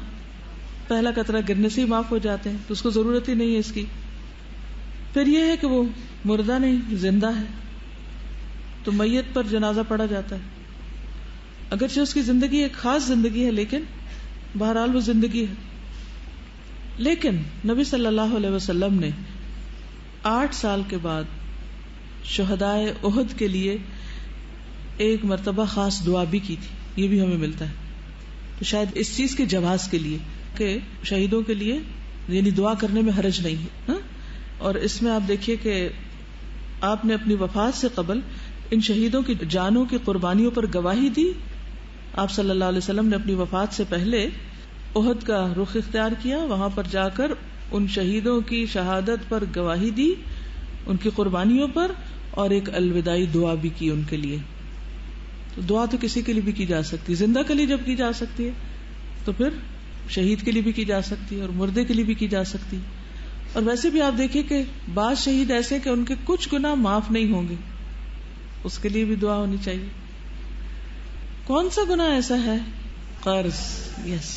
پہلا قطرہ گرنے سے ہی معاف ہو جاتے ہیں, تو اس کو ضرورت ہی نہیں ہے اس کی. پھر یہ ہے کہ وہ مردہ نہیں, زندہ ہے, تو میت پر جنازہ پڑھا جاتا ہے. اگرچہ اس کی زندگی ایک خاص زندگی ہے, لیکن بہرحال وہ زندگی ہے. لیکن نبی صلی اللہ علیہ وسلم نے 8 سال کے بعد شہدائے احد کے لیے ایک مرتبہ خاص دعا بھی کی تھی. یہ بھی ہمیں ملتا ہے. تو شاید اس چیز کے جواز کے لیے کہ شہیدوں کے لیے یعنی دعا کرنے میں حرج نہیں ہے. اور اس میں آپ دیکھیے کہ آپ نے اپنی وفات سے قبل ان شہیدوں کی جانوں کی قربانیوں پر گواہی دی. آپ صلی اللہ علیہ وسلم نے اپنی وفات سے پہلے احد کا رخ اختیار کیا, وہاں پر جا کر ان شہیدوں کی شہادت پر گواہی دی, ان کی قربانیوں پر, اور ایک الوداعی دعا بھی کی ان کے لیے. تو دعا تو کسی کے لیے بھی کی جا سکتی ہے, زندہ کے لیے جب کی جا سکتی ہے تو پھر شہید کے لیے بھی کی جا سکتی ہے, اور مردے کے لیے بھی کی جا سکتی. اور ویسے بھی آپ دیکھیے کہ بعض شہید ایسے کہ ان کے کچھ گناہ معاف نہیں ہوں گے, اس کے لیے بھی دعا ہونی چاہیے. کون سا گناہ ایسا ہے؟ قرض. یس.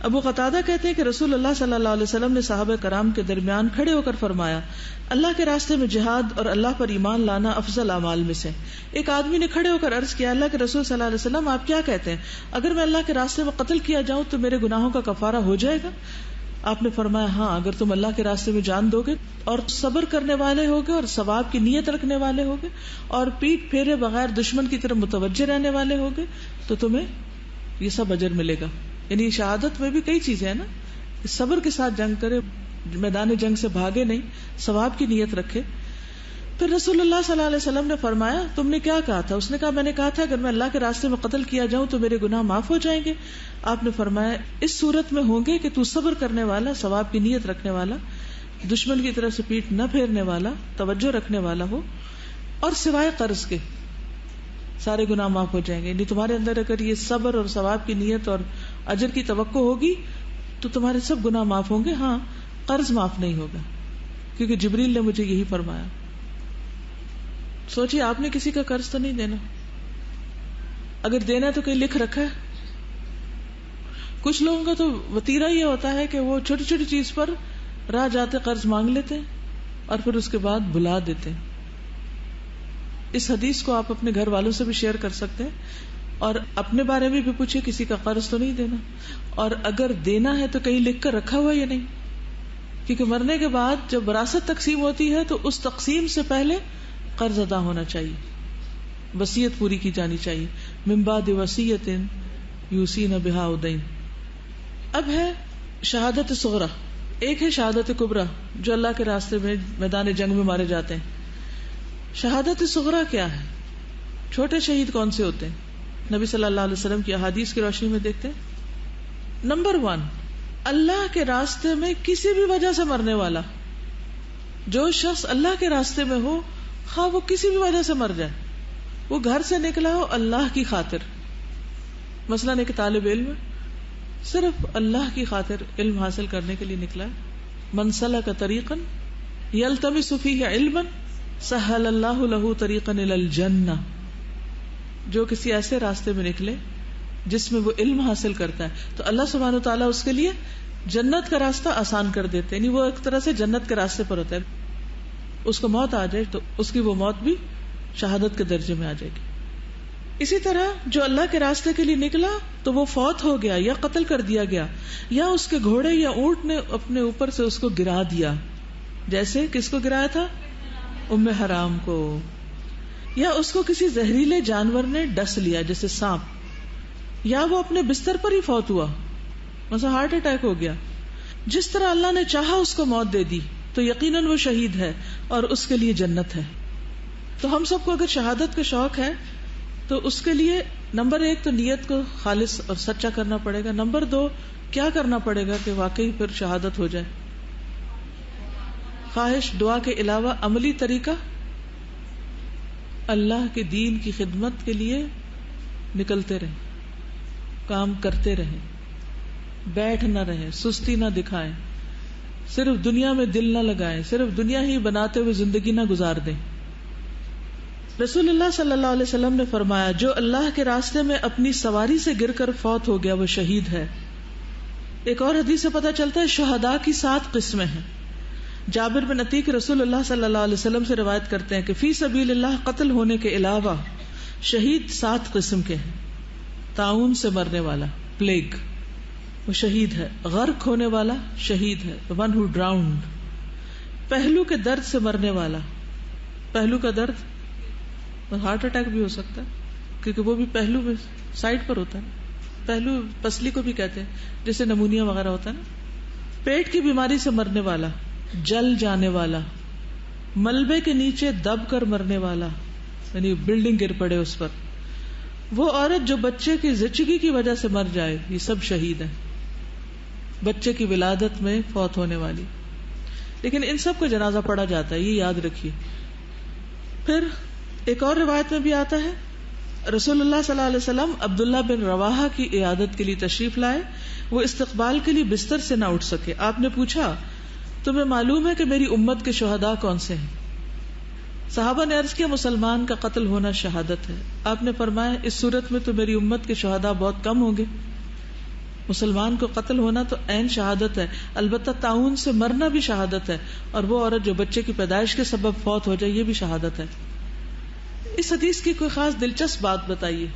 ابو قتادہ کہتے ہیں کہ رسول اللہ صلی اللہ علیہ وسلم نے صحابہ کرام کے درمیان کھڑے ہو کر فرمایا, اللہ کے راستے میں جہاد اور اللہ پر ایمان لانا افضل اعمال میں سے. ایک آدمی نے کھڑے ہو کر عرض کیا, اللہ کے رسول صلی اللہ علیہ وسلم آپ کیا کہتے ہیں, اگر میں اللہ کے راستے میں قتل کیا جاؤں تو میرے گناہوں کا کفارہ ہو جائے گا؟ آپ نے فرمایا, ہاں, اگر تم اللہ کے راستے میں جان دو گے اور صبر کرنے والے ہوگے اور ثواب کی نیت رکھنے والے ہوگے اور پیٹ پھیرے بغیر دشمن کی طرف متوجہ رہنے والے ہوگے تو تمہیں یہ سب اجر ملے گا. یعنی شہادت میں بھی کئی چیزیں ہیں نا, صبر کے ساتھ جنگ کرے, میدان جنگ سے بھاگے نہیں, ثواب کی نیت رکھے. پھر رسول اللہ صلی اللہ علیہ وسلم نے فرمایا, تم نے کیا کہا تھا؟ اس نے کہا, میں نے کہا تھا اگر میں اللہ کے راستے میں قتل کیا جاؤں تو میرے گناہ معاف ہو جائیں گے. آپ نے فرمایا, اس صورت میں ہوں گے کہ تو صبر کرنے والا, ثواب کی نیت رکھنے والا, دشمن کی طرف سے پیٹ نہ پھیرنے والا, توجہ رکھنے والا ہو, اور سوائے قرض کے سارے گناہ معاف ہو جائیں گے. یعنی تمہارے اندر اگر یہ صبر اور ثواب کی نیت اور اجر کی توقع ہوگی تو تمہارے سب گناہ معاف ہوں گے. ہاں, قرض معاف نہیں ہوگا, کیونکہ جبریل نے مجھے یہی فرمایا. سوچیے, آپ نے کسی کا قرض تو نہیں دینا, اگر دینا تو کہیں لکھ رکھا ہے. کچھ لوگوں کا تو وتیرہ یہ ہوتا ہے کہ وہ چھوٹی چھوٹی چیز پر راہ جاتے قرض مانگ لیتے ہیں اور پھر اس کے بعد بھلا دیتے ہیں. اس حدیث کو آپ اپنے گھر والوں سے بھی شیئر کر سکتے ہیں، اور اپنے بارے میں بھی پوچھیے کسی کا قرض تو نہیں دینا، اور اگر دینا ہے تو کہیں لکھ کر رکھا ہوا یا نہیں، کیونکہ مرنے کے بعد جب وراثت تقسیم ہوتی ہے تو اس تقسیم سے پہلے قرض ادا ہونا چاہیے، وصیت پوری کی جانی چاہیے، من بعد وصیت یوصین بہا او دین۔ اب ہے شہادت صغریٰ، ایک ہے شہادت کبریٰ جو اللہ کے راستے میں میدان جنگ میں مارے جاتے ہیں۔ شہادت صغریٰ کیا ہے؟ چھوٹے شہید کون سے ہوتے ہیں؟ نبی صلی اللہ علیہ وسلم کی احادیث کی روشنی میں دیکھتے ہیں۔ نمبر 1، اللہ کے راستے میں کسی بھی وجہ سے مرنے والا، جو شخص اللہ کے راستے میں ہو، خواہ وہ کسی بھی وجہ سے مر جائے، وہ گھر سے نکلا ہو اللہ کی خاطر، مثلاً ایک طالب علم صرف اللہ کی خاطر علم حاصل کرنے کے لیے نکلا ہے، من سلک طریقا یلتمس فیہ علما سہل اللہ لہ طریقا الی الجنہ، جو کسی ایسے راستے میں نکلے جس میں وہ علم حاصل کرتا ہے تو اللہ سبحانہ وتعالیٰ اس کے لیے جنت کا راستہ آسان کر دیتے، یعنی وہ ایک طرح سے جنت کے راستے پر ہوتا ہے۔ اس کو موت آ جائے تو اس کی وہ موت بھی شہادت کے درجے میں آ جائے گی۔ اسی طرح جو اللہ کے راستے کے لیے نکلا تو وہ فوت ہو گیا یا قتل کر دیا گیا، یا اس کے گھوڑے یا اونٹ نے اپنے اوپر سے اس کو گرا دیا، جیسے کس کو گرایا تھا؟ ام حرام کو، یا اس کو کسی زہریلے جانور نے ڈس لیا جیسے سانپ، یا وہ اپنے بستر پر ہی فوت ہوا، مثلا ہارٹ اٹیک ہو گیا۔ جس طرح اللہ نے چاہا اس کو موت دے دی تو یقیناً وہ شہید ہے اور اس کے لیے جنت ہے۔ تو ہم سب کو اگر شہادت کا شوق ہے تو اس کے لیے نمبر 1 تو نیت کو خالص اور سچا کرنا پڑے گا، نمبر 2 کیا کرنا پڑے گا کہ واقعی پھر شہادت ہو جائے؟ خواہش دعا کے علاوہ عملی طریقہ، اللہ کے دین کی خدمت کے لیے نکلتے رہیں، کام کرتے رہیں، بیٹھ نہ رہیں، سستی نہ دکھائیں، صرف دنیا میں دل نہ لگائیں، صرف دنیا ہی بناتے ہوئے زندگی نہ گزار دیں۔ رسول اللہ صلی اللہ علیہ وسلم نے فرمایا، جو اللہ کے راستے میں اپنی سواری سے گر کر فوت ہو گیا وہ شہید ہے۔ ایک اور حدیث سے پتہ چلتا ہے شہداء کی 7 قسمیں ہیں۔ جابر بن عتیق رسول اللہ صلی اللہ علیہ وسلم سے روایت کرتے ہیں کہ فی سبیل اللہ قتل ہونے کے علاوہ شہید 7 قسم کے ہیں۔ طاعون سے مرنے والا، پلیگ، وہ شہید ہے۔ غرق ہونے والا شہید ہے، ون ہو ڈراؤنڈ۔ پہلو کے درد سے مرنے والا، پہلو کا درد ہارٹ اٹیک بھی ہو سکتا ہے کیونکہ وہ بھی پہلو میں سائڈ پر ہوتا ہے، پہلو پسلی کو بھی کہتے ہیں، جیسے نمونیا وغیرہ ہوتا ہے نا۔ پیٹ کی بیماری سے مرنے والا، جل جانے والا، ملبے کے نیچے دب کر مرنے والا، یعنی بلڈنگ گر پڑے اس پر، وہ عورت جو بچے کی زچگی کی وجہ سے مر جائے، یہ سب شہید ہیں۔ بچے کی ولادت میں فوت ہونے والی، لیکن ان سب کو جنازہ پڑھا جاتا ہے، یہ یاد رکھیے۔ پھر ایک اور روایت میں بھی آتا ہے رسول اللہ صلی اللہ علیہ وسلم عبداللہ بن رواحہ کی عیادت کے لیے تشریف لائے، وہ استقبال کے لیے بستر سے نہ اٹھ سکے۔ آپ نے پوچھا، تمہیں معلوم ہے کہ میری امت کے شہداء کون سے ہیں؟ صحابہ نے عرض کیا، مسلمان کا قتل ہونا شہادت ہے۔ آپ نے فرمایا، اس صورت میں تو میری امت کے شہداء بہت کم ہوں گے۔ مسلمان کو قتل ہونا تو عین شہادت ہے، البتہ طاعون سے مرنا بھی شہادت ہے، اور وہ عورت جو بچے کی پیدائش کے سبب فوت ہو جائے، یہ بھی شہادت ہے۔ اس حدیث کی کوئی خاص دلچسپ بات بتائیے،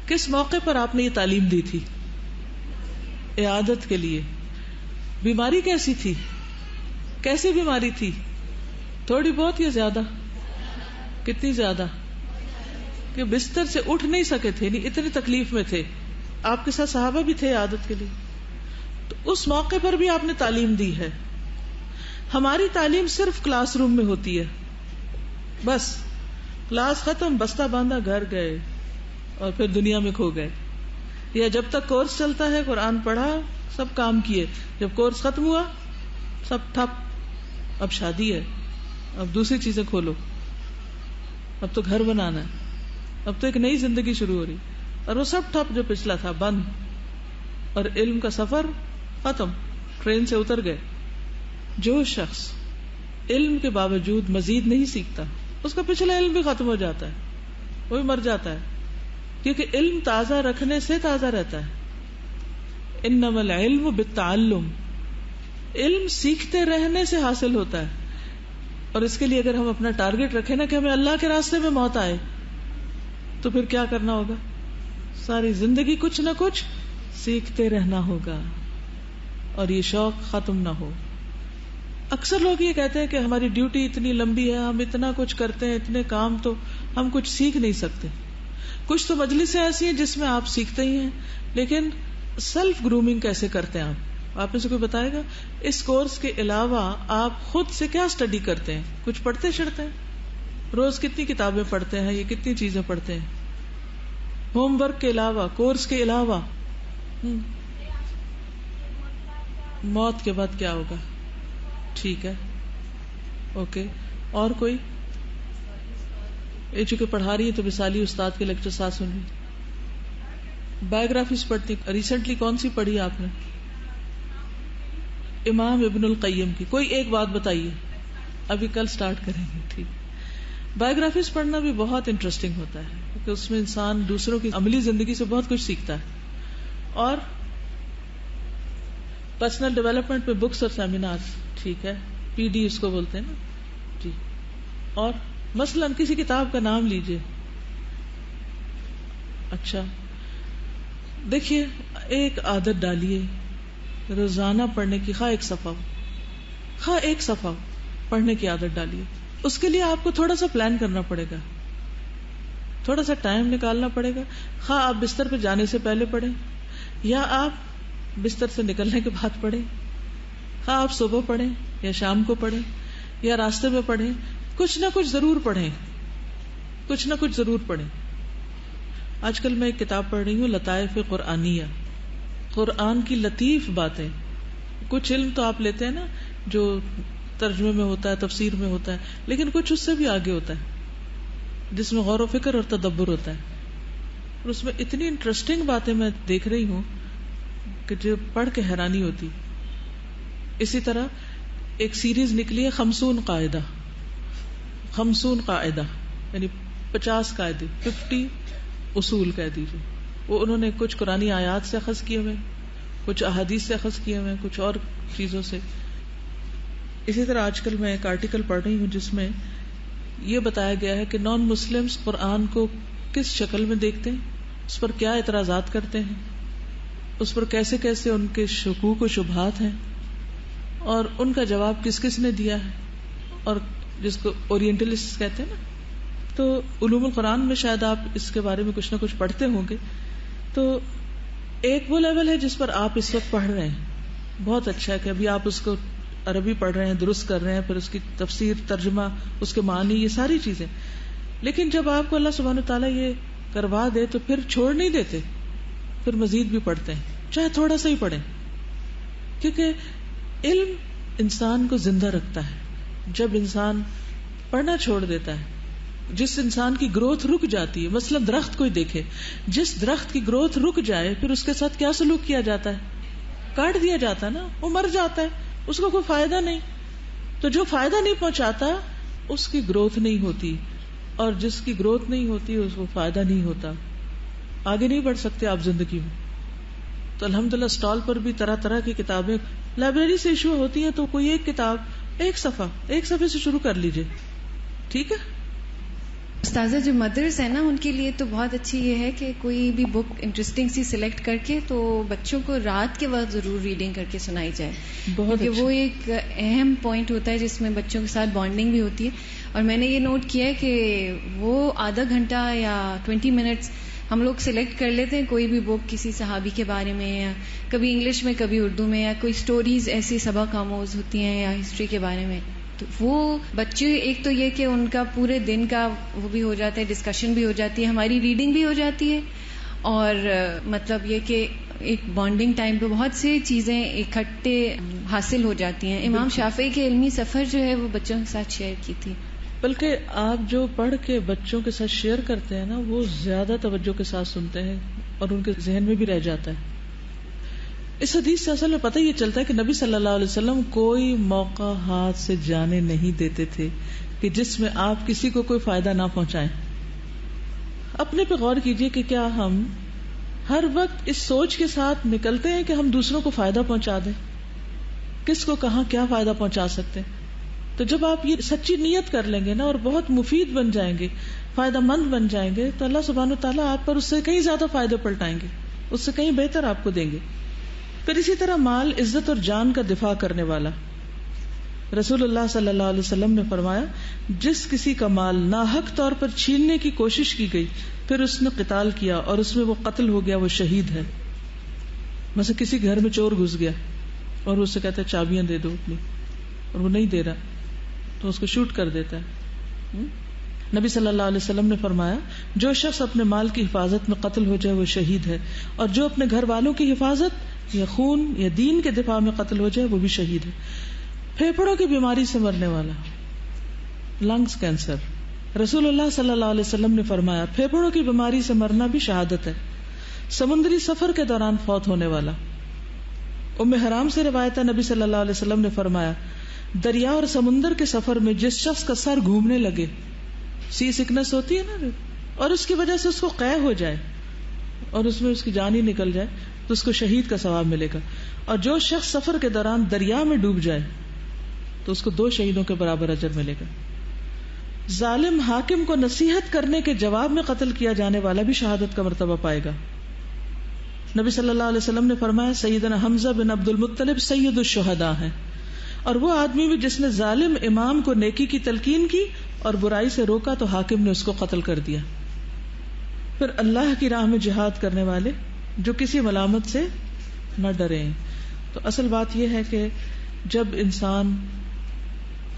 کس موقع پر آپ نے یہ تعلیم دی تھی؟ عیادت کے لیے۔ بیماری کیسی تھی؟ کیسی بیماری تھی؟ تھوڑی بہت یا زیادہ؟ کتنی زیادہ کہ بستر سے اٹھ نہیں سکے تھے، نہیں اتنی تکلیف میں تھے۔ آپ کے ساتھ صحابہ بھی تھے عیادت کے لیے، تو اس موقع پر بھی آپ نے تعلیم دی ہے۔ ہماری تعلیم صرف کلاس روم میں ہوتی ہے، بس کلاس ختم، بستہ باندھا، گھر گئے اور پھر دنیا میں کھو گئے، یا جب تک کورس چلتا ہے قرآن پڑھا، سب کام کیے، جب کورس ختم ہوا سب ٹھپ، اب شادی ہے، اب دوسری چیزیں کھولو، اب تو گھر بنانا ہے، اب تو ایک نئی زندگی شروع ہو رہی، اور وہ سب ٹھپ جو پچھلا تھا بند، اور علم کا سفر ختم، ٹرین سے اتر گئے۔ جو شخص علم کے باوجود مزید نہیں سیکھتا، اس کا پچھلا علم بھی ختم ہو جاتا ہے، وہ بھی مر جاتا ہے، کیونکہ علم تازہ رکھنے سے تازہ رہتا ہے۔ انما العلم بالتعلم، علم سیکھتے رہنے سے حاصل ہوتا ہے۔ اور اس کے لیے اگر ہم اپنا ٹارگٹ رکھیں نا کہ ہمیں اللہ کے راستے میں موت آئے، تو پھر کیا کرنا ہوگا؟ ساری زندگی کچھ نہ کچھ سیکھتے رہنا ہوگا اور یہ شوق ختم نہ ہو. اکثر لوگ یہ کہتے ہیں کہ ہماری ڈیوٹی اتنی لمبی ہے، ہم اتنا کچھ کرتے ہیں، اتنے کام، تو ہم کچھ سیکھ نہیں سکتے. کچھ تو مجلسیں ایسی ہیں جس میں آپ سیکھتے ہی ہیں، لیکن سیلف گرومنگ کیسے کرتے ہیں آپ میں سے کوئی بتائے گا؟ اس کورس کے علاوہ آپ خود سے کیا اسٹڈی کرتے ہیں؟ کچھ پڑھتے شڑتے ہیں؟ روز کتنی کتابیں پڑھتے ہیں؟ یہ کتنی چیزیں پڑھتے ہیں ہوم ورک کے علاوہ، کورس کے علاوہ؟ موت کے بعد کیا ہوگا؟ ٹھیک ہے، اوکے. اور کوئی؟ یہ چونکہ پڑھا رہی ہے تو مثالی استاد کے لیکچر ساتھ سن رہی. بایوگرافیز پڑھتی. ریسنٹلی کون سی پڑھی آپ نے؟ امام ابن القیم کی. کوئی ایک بات بتائیے، ابھی کل سٹارٹ کریں گے. ٹھیک. بایوگرافیز پڑھنا بھی بہت انٹرسٹنگ ہوتا ہے کیونکہ اس میں انسان دوسروں کی عملی زندگی سے بہت کچھ سیکھتا ہے. اور پرسنل ڈیولپمنٹ پہ بکس اور سیمینار. ٹھیک ہے، PD اس کو بولتے ہیں نا. جی. اور مثلاً کسی کتاب کا نام لیجئے. اچھا، دیکھیے ایک عادت ڈالیے روزانہ پڑھنے کی، خواہ ایک صفحہ پڑھنے کی عادت ڈالیے. اس کے لیے آپ کو تھوڑا سا پلان کرنا پڑے گا، تھوڑا سا ٹائم نکالنا پڑے گا. خواہ آپ بستر پہ جانے سے پہلے پڑھیں یا آپ بستر سے نکلنے کے بعد پڑھیں، خواہ آپ صبح پڑھیں یا شام کو پڑھیں یا راستے میں پڑھیں، کچھ نہ کچھ ضرور پڑھیں، کچھ نہ کچھ ضرور پڑھیں. آج کل میں ایک کتاب پڑھ رہی ہوں، لطائف قرآنیہ، قرآن کی لطیف باتیں. کچھ علم تو آپ لیتے ہیں نا جو ترجمے میں ہوتا ہے، تفسیر میں ہوتا ہے، لیکن کچھ اس سے بھی آگے ہوتا ہے جس میں غور و فکر اور تدبر ہوتا ہے. اور اس میں اتنی انٹرسٹنگ باتیں میں دیکھ رہی ہوں کہ جو پڑھ کے حیرانی ہوتی. اسی طرح ایک سیریز نکلی ہے 50 قاعدہ، 50 قاعدہ یعنی 50 قاعدے، 50 اصول کہہ دیجیے. وہ انہوں نے کچھ قرآنی آیات سے اخذ کیے ہوئے، کچھ احادیث سے اخذ کیے ہوئے، کچھ اور چیزوں سے. اسی طرح آج کل میں ایک آرٹیکل پڑھ رہی ہوں جس میں یہ بتایا گیا ہے کہ نان مسلمز قرآن کو کس شکل میں دیکھتے ہیں، اس پر کیا اعتراضات کرتے ہیں، اس پر کیسے کیسے ان کے شکوک و شبہات ہیں، اور ان کا جواب کس کس نے دیا ہے، اور جس کو اورینٹلسٹ کہتے ہیں نا. تو علوم القرآن میں شاید آپ اس کے بارے میں کچھ نہ کچھ پڑھتے ہوں گے. تو ایک وہ لیول ہے جس پر آپ اس وقت پڑھ رہے ہیں، بہت اچھا ہے کہ ابھی آپ اس کو عربی پڑھ رہے ہیں، درست کر رہے ہیں، پھر اس کی تفسیر، ترجمہ، اس کے معنی، یہ ساری چیزیں. لیکن جب آپ کو اللہ سبحانہ وتعالیٰ یہ کروا دے تو پھر چھوڑ نہیں دیتے، پھر مزید بھی پڑھتے ہیں، چاہے تھوڑا سا ہی پڑھیں. کیونکہ علم انسان کو زندہ رکھتا ہے. جب انسان پڑھنا چھوڑ دیتا ہے، جس انسان کی گروتھ رک جاتی ہے، مثلا درخت کوئی دیکھے، جس درخت کی گروتھ رک جائے پھر اس کے ساتھ کیا سلوک کیا جاتا ہے؟ کاٹ دیا جاتا ہے نا، وہ مر جاتا ہے، اس کو کوئی فائدہ نہیں. تو جو فائدہ نہیں پہنچاتا اس کی گروتھ نہیں ہوتی، اور جس کی گروتھ نہیں ہوتی اس کو فائدہ نہیں ہوتا، آگے نہیں بڑھ سکتے آپ زندگی میں. تو الحمدللہ اسٹال پر بھی طرح طرح کی کتابیں، لائبریری سے ایشو ہوتی ہیں تو کوئی ایک کتاب، ایک صفحے سے شروع کر لیجئے. ٹھیک ہے. استاذہ جو مدرس ہیں نا ان کے لیے تو بہت اچھی یہ ہے کہ کوئی بھی بک انٹرسٹنگ سی سلیکٹ کر کے تو بچوں کو رات کے وقت ضرور ریڈنگ کر کے سنائی جائے، کیونکہ وہ ایک اہم پوائنٹ ہوتا ہے جس میں بچوں کے ساتھ بانڈنگ بھی ہوتی ہے. اور میں نے یہ نوٹ کیا ہے کہ وہ آدھا گھنٹہ یا 20 منٹس ہم لوگ سلیکٹ کر لیتے ہیں کوئی بھی بک کسی صحابی کے بارے میں، یا کبھی انگلش میں کبھی اردو میں، یا کوئی سٹوریز ایسی سبق آموز ہوتی ہیں یا ہسٹری کے بارے میں. تو وہ بچے ایک تو یہ کہ ان کا پورے دن کا وہ بھی ہو جاتا ہے، ڈسکشن بھی ہو جاتی ہے، ہماری ریڈنگ بھی ہو جاتی ہے، اور مطلب یہ کہ ایک بانڈنگ ٹائم پہ بہت سی چیزیں اکٹھے حاصل ہو جاتی ہیں. امام شافعی کے علمی سفر جو ہے وہ بچوں کے ساتھ شیئر کی تھی. بلکہ آپ جو پڑھ کے بچوں کے ساتھ شیئر کرتے ہیں نا وہ زیادہ توجہ کے ساتھ سنتے ہیں اور ان کے ذہن میں بھی رہ جاتا ہے. اس حدیث سے اصل میں پتہ یہ چلتا ہے کہ نبی صلی اللہ علیہ وسلم کوئی موقع ہاتھ سے جانے نہیں دیتے تھے کہ جس میں آپ کسی کو کوئی فائدہ نہ پہنچائیں. اپنے پہ غور کیجئے کہ کیا ہم ہر وقت اس سوچ کے ساتھ نکلتے ہیں کہ ہم دوسروں کو فائدہ پہنچا دیں، کس کو کہاں کیا فائدہ پہنچا سکتے ہیں. تو جب آپ یہ سچی نیت کر لیں گے نا اور بہت مفید بن جائیں گے، فائدہ مند بن جائیں گے، تو اللہ سبحانہ و تعالیٰ آپ پر اس سے کہیں زیادہ فائدے پلٹائیں گے، اس سے کہیں بہتر آپ کو دیں گے. پھر اسی طرح مال عزت اور جان کا دفاع کرنے والا. رسول اللہ صلی اللہ علیہ وسلم نے فرمایا جس کسی کا مال ناحق طور پر چھیننے کی کوشش کی گئی پھر اس نے قتال کیا اور اس میں وہ قتل ہو گیا، وہ شہید ہے. مثلا کسی گھر میں چور گھس گیا اور اس سے کہتا ہے چابیاں دے دو اپنی، اور وہ نہیں دے رہا تو اس کو شوٹ کر دیتا ہے. نبی صلی اللہ علیہ وسلم نے فرمایا جو شخص اپنے مال کی حفاظت میں قتل ہو جائے وہ شہید ہے، اور جو اپنے گھر والوں کی حفاظت یا خون یا دین کے دفاع میں قتل ہو جائے وہ بھی شہید ہے. پھیپھڑوں کی بیماری سے مرنے والا، لنگز کینسر، رسول اللہ صلی اللہ علیہ وسلم نے فرمایا پھیپھڑوں کی بیماری سے مرنا بھی شہادت ہے. سمندری سفر کے دوران فوت ہونے والا. ام حرام سے روایت ہے نبی صلی اللہ علیہ وسلم نے فرمایا دریا اور سمندر کے سفر میں جس شخص کا سر گھومنے لگے، سی سکنس ہوتی ہے نا، اور اس کی وجہ سے اس کو قے ہو جائے اور اس میں اس کی جان ہی نکل جائے تو اس کو شہید کا ثواب ملے گا. اور جو شخص سفر کے دوران دریا میں ڈوب جائے تو اس کو 2 شہیدوں کے برابر اجر ملے گا. ظالم حاکم کو نصیحت کرنے کے جواب میں قتل کیا جانے والا بھی شہادت کا مرتبہ پائے گا. نبی صلی اللہ علیہ وسلم نے فرمایا سیدنا حمزہ بن عبد المطلب سید الشہداء ہیں، اور وہ آدمی بھی جس نے ظالم امام کو نیکی کی تلقین کی اور برائی سے روکا تو حاکم نے اس کو قتل کر دیا. پھر اللہ کی راہ میں جہاد کرنے والے جو کسی ملامت سے نہ ڈریں. تو اصل بات یہ ہے کہ جب انسان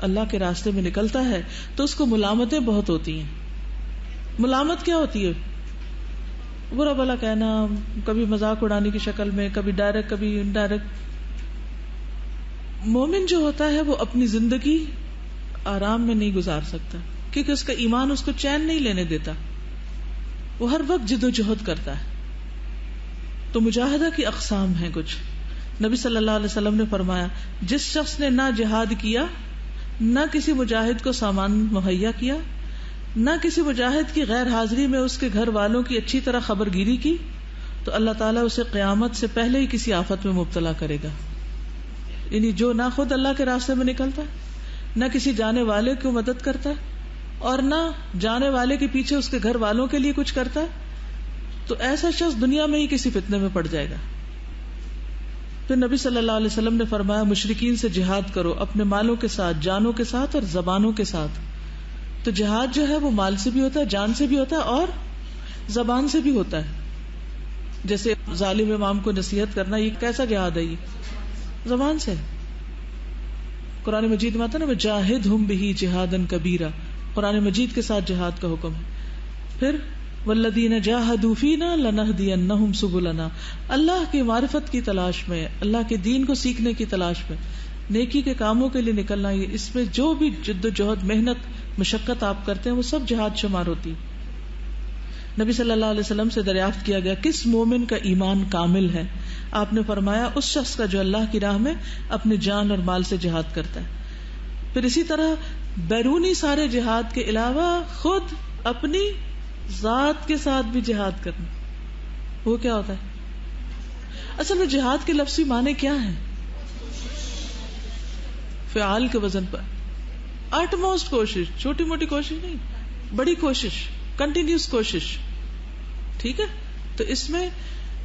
اللہ کے راستے میں نکلتا ہے تو اس کو ملامتیں بہت ہوتی ہیں. ملامت کیا ہوتی ہے؟ برا بھلا کہنا، کبھی مذاق اڑانے کی شکل میں، کبھی ڈائریکٹ کبھی انڈائریکٹ. مومن جو ہوتا ہے وہ اپنی زندگی آرام میں نہیں گزار سکتا کیونکہ اس کا ایمان اس کو چین نہیں لینے دیتا، وہ ہر وقت جد و جہد کرتا ہے. تو مجاہدہ کی اقسام ہیں کچھ. نبی صلی اللہ علیہ وسلم نے فرمایا جس شخص نے نہ جہاد کیا، نہ کسی مجاہد کو سامان مہیا کیا، نہ کسی مجاہد کی غیر حاضری میں اس کے گھر والوں کی اچھی طرح خبر گیری کی، تو اللہ تعالیٰ اسے قیامت سے پہلے ہی کسی آفت میں مبتلا کرے گا. یعنی جو نہ خود اللہ کے راستے میں نکلتا ہے، نہ کسی جانے والے کو مدد کرتا ہے، اور نہ جانے والے کے پیچھے اس کے گھر والوں کے لیے کچھ کرتا ہے، تو ایسا شخص دنیا میں ہی کسی فتنے میں پڑ جائے گا. پھر نبی صلی اللہ علیہ وسلم نے فرمایا مشرکین سے جہاد کرو، اپنے مالوں کے ساتھ، جانوں کے ساتھ اور زبانوں کے ساتھ. تو جہاد جو ہے وہ مال سے بھی ہوتا ہے، جان سے بھی ہوتا ہے اور زبان سے بھی ہوتا ہے. جیسے ظالم امام کو نصیحت کرنا، یہ کیسا جہاد ہے؟ یہ زبان سے. قرآن مجید میں آتا ہے نا وجاہدہم بہ جہادا کبیرا، قرآن مجید کے ساتھ جہاد کا حکم ہے. پھر والذین جاہدوا فینا لنہدینہم سبلنا، اللہ کی معرفت کی تلاش میں، اللہ کے دین کو سیکھنے کی تلاش میں، نیکی کے کاموں کے لیے نکلنا، یہ اس میں جو بھی جد و جہد، محنت، مشقت آپ کرتے ہیں وہ سب جہاد شمار ہوتی. نبی صلی اللہ علیہ وسلم سے دریافت کیا گیا کس مومن کا ایمان کامل ہے؟ آپ نے فرمایا اس شخص کا جو اللہ کی راہ میں اپنے جان اور مال سے جہاد کرتا ہے. پھر اسی طرح بیرونی سارے جہاد کے علاوہ خود اپنی ذات کے ساتھ بھی جہاد کرنا، وہ کیا ہوتا ہے؟ اصل میں جہاد کے لفظی معنی کیا ہے؟ فعال کے وزن پر اٹ موسٹ کوشش، چھوٹی موٹی کوشش نہیں، بڑی کوشش، کنٹینیوس کوشش. ٹھیک ہے، تو اس میں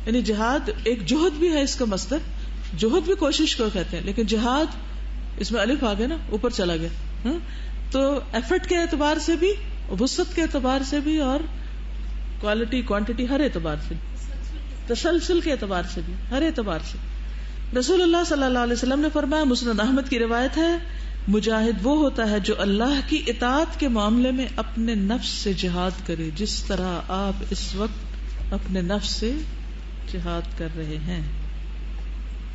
یعنی جہاد ایک جوہد بھی ہے، اس کا مصدر جوہد بھی کوشش کو کہتے ہیں، لیکن جہاد اس میں الف آ گیا نا، اوپر چلا گیا. تو ایفرٹ کے اعتبار سے بھی، وسعت کے اعتبار سے بھی، اور کوالٹی کوانٹٹی ہر اعتبار سے، تسلسل کے اعتبار سے بھی، ہر اعتبار سے. رسول اللہ صلی اللہ علیہ وسلم نے فرمایا، مسند احمد کی روایت ہے، مجاہد وہ ہوتا ہے جو اللہ کی اطاعت کے معاملے میں اپنے نفس سے جہاد کرے جس طرح آپ اس وقت اپنے نفس سے جہاد کر رہے ہیں.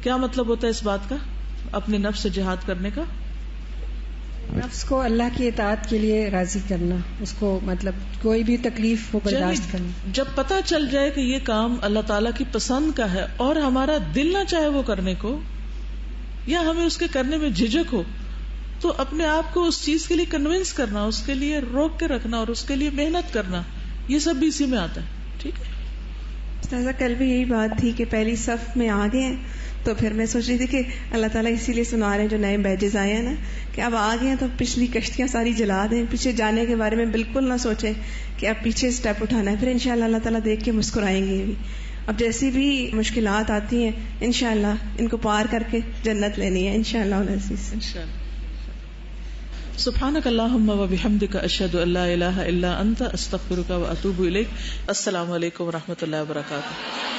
کیا مطلب ہوتا ہے اس بات کا، اپنے نفس سے جہاد کرنے کا؟ نفس کو اللہ کی اطاعت کے لیے راضی کرنا، اس کو مطلب کوئی بھی تکلیف کو برداشت کرنا. جب پتہ چل جائے کہ یہ کام اللہ تعالیٰ کی پسند کا ہے اور ہمارا دل نہ چاہے وہ کرنے کو، یا ہمیں اس کے کرنے میں جھجک ہو، تو اپنے آپ کو اس چیز کے لیے کنونس کرنا، اس کے لیے روک کے رکھنا اور اس کے لیے محنت کرنا، یہ سب بھی اسی میں آتا ہے. ٹھیک ہے، استاذہ کل بھی یہی بات تھی کہ پہلی صف میں آ گئے ہیں، تو پھر میں سوچ رہی تھی کہ اللہ تعالیٰ اسی لیے سنا رہے ہیں جو نئے بیجز آئے ہیں نا، کہ اب آ گئے ہیں تو پچھلی کشتیاں ساری جلا دیں، پیچھے جانے کے بارے میں بالکل نہ سوچیں کہ اب پیچھے اسٹیپ اٹھانا ہے. پھر انشاءاللہ اللہ تعالیٰ دیکھ کے مسکرائیں گے بھی. اب جیسی بھی مشکلات آتی ہیں انشاءاللہ ان کو پار کر کے جنت لینی ہے انشاءاللہ العزیز. سبحانک اللہم و بحمدک اشہد ان لا الہ الا انت استغفرک و اتوب الیک. السلام علیکم و رحمۃ اللہ وبرکاتہ.